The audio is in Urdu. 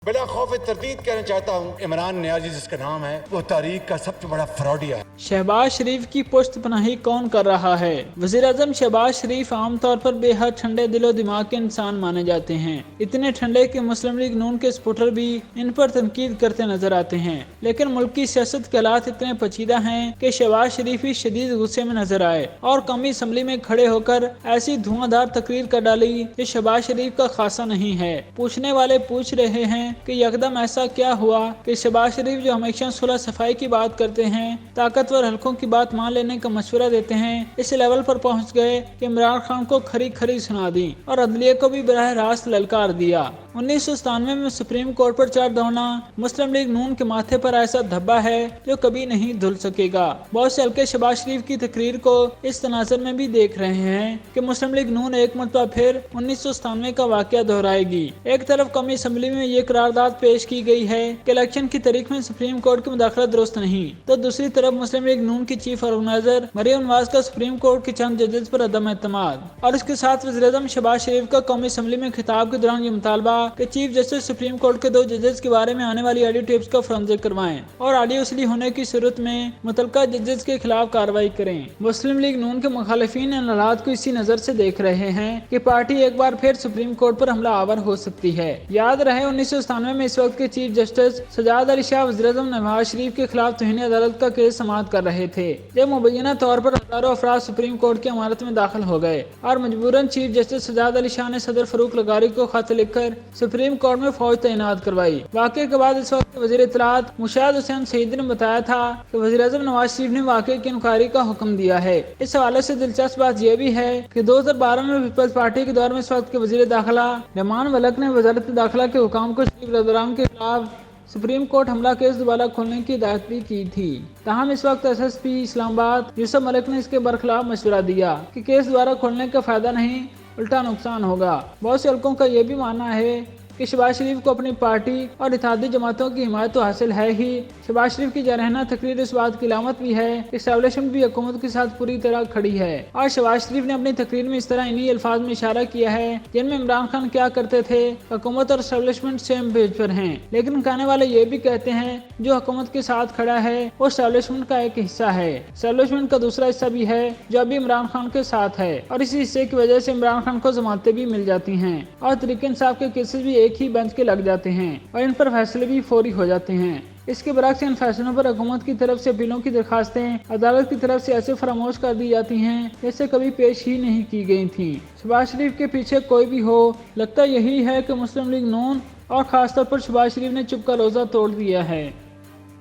بلا خوف تردید کہنا چاہتا ہوں، عمران نیازی جس کا نام ہے وہ تاریخ کا سب سے بڑا فراڈیا ہے۔ شہباز شریف کی پشت پناہی کون کر رہا ہے؟ وزیر اعظم شہباز شریف عام طور پر بے حد ٹھنڈے دل و دماغ کے انسان مانے جاتے ہیں، اتنے ٹھنڈے کہ مسلم لیگ نون کے سپورٹر بھی ان پر تنقید کرتے نظر آتے ہیں۔ لیکن ملک کی سیاست کے حالات اتنے پیچیدہ ہیں کہ شہباز شریف ہی شدید غصے میں نظر آئے اور قومی اسمبلی میں کھڑے ہو کر ایسی دھواں دھار تقریر کر ڈالی کہ شہباز شریف کا خاصہ نہیں ہے۔ پوچھنے والے پوچھ رہے ہیں کہ یکدم ایسا کیا ہوا کہ شہباز شریف جو ہمیشہ صلح صفائی کی بات کرتے ہیں، طاقتور حلقوں کی بات مان لینے کا مشورہ دیتے ہیں، اس لیول پر پہنچ گئے کہ عمران خان کو کھری کھری سنا دی اور عدلیہ کو بھی براہ راست للکار دیا۔ 1997 میں سپریم کورٹ پر چڑھ دوڑنا مسلم لیگ نون کے ماتھے پر ایسا دھبا ہے جو کبھی نہیں دھل سکے گا۔ بہت سے حلقے شہباز شریف کی تقریر کو اس تناظر میں بھی دیکھ رہے ہیں کہ مسلم لیگ نون ایک مرتبہ پھر 1997 کا واقعہ دہرائے گی۔ ایک طرف قومی اسمبلی میں یہ قرارداد پیش کی گئی ہے کہ الیکشن کی تاریخ میں سپریم کورٹ کی مداخلت درست نہیں، تو دوسری طرف مسلم لیگ نون کی چیف آرگنائزر مریم نواز کا سپریم کورٹ کے چند ججز پر عدم اعتماد، اور اس کے ساتھ وزیر اعظم شہباز شریف کا قومی اسمبلی میں خطاب کے دوران یہ مطالبہ کہ چیف جسٹس سپریم کورٹ کے 2 ججز کے بارے میں آنے والی آڈیو ٹیپس کا فرانزک کروائیں اور آڈیو اصلی ہونے کی صورت میں متعلقہ ججز کے خلاف کارروائی کریں۔ مسلم لیگ نون کے مخالفین ان حالات کو اسی نظر سے دیکھ رہے ہیں کہ پارٹی ایک بار پھر سپریم کورٹ پر حملہ آور ہو سکتی ہے۔ یاد رہے 1997 میں اس وقت کے چیف جسٹس سجاد علی شاہ وزیر اعظم نواز شریف کے خلاف توہین عدالت کا کیس سماعت کر رہے تھے، جب مبینہ طور پر ہزاروں افراد سپریم کورٹ کی عمارت میں داخل ہو گئے اور مجبوراً چیف جسٹس سجاد علی شاہ نے صدر فاروق لغاری کو خط لکھ کر سپریم کورٹ میں فوج تعینات کروائی۔ واقعے کے بعد اس وقت وزیر اطلاعات مشاہد حسین سعیدی نے بتایا تھا کہ وزیر اعظم نواز شریف نے واقعے کی انکوائری کا حکم دیا ہے۔ اس حوالے سے دلچسپ بات یہ بھی ہے کہ 2012 میں پیپلز پارٹی کے دور میں اس وقت کے وزیر داخلہ ریمان ملک نے وزارت داخلہ کے حکام کو شریف رضوان کے خلاف سپریم کورٹ حملہ کیس دوبارہ کھولنے کی ہدایت بھی کی تھی۔ تاہم اس وقت ایس ایس پی اسلام آباد یوسف ملک نے اس کے برخلاف مشورہ دیا کہ کیس دوبارہ کھولنے کا فائدہ نہیں، الٹا نقصان ہوگا۔ بہت سے حلقوں کا یہ بھی ماننا ہے کہ شہباز شریف کو اپنی پارٹی اور اتحادی جماعتوں کی حمایت تو حاصل ہے ہی، شہباز شریف کی جارحانہ تقریر اس بات کی علامت بھی ہے کہ اسٹیبلشمنٹ بھی حکومت کے ساتھ پوری طرح کھڑی ہے، اور شہباز شریف نے اپنی تقریر میں اس طرح انہی الفاظ میں اشارہ کیا ہے جن میں عمران خان کیا کرتے تھے، حکومت اور اسٹیبلشمنٹ سیم پیج پر ہیں، لیکن کہنے والے یہ بھی کہتے ہیں جو حکومت کے ساتھ کھڑا ہے وہ اسٹیبلشمنٹ کا ایک حصہ ہے، اسٹیبلشمنٹ کا دوسرا حصہ بھی ہے جو ابھی عمران خان کے ساتھ ہے، اور اسی حصے کی وجہ سے عمران خان کو ضمانتیں بھی مل جاتی ہیں اور تحریک انصاف کے کیسز بھی ایک ہی بینچ کے لگ جاتے ہیں اور ان پر فیصلے بھی فوری ہو جاتے ہیں۔ اس کے برعکس ان فیصلوں پر حکومت کی طرف سے اپیلوں کی درخواستیں عدالت کی طرف سے ایسے فراموش کر دی جاتی ہیں جیسے کبھی پیش ہی نہیں کی گئی تھیں۔ شہباز شریف کے پیچھے کوئی بھی ہو، لگتا یہی ہے کہ مسلم لیگ نون اور خاص طور پر شہباز شریف نے چپ کا روزہ توڑ دیا ہے۔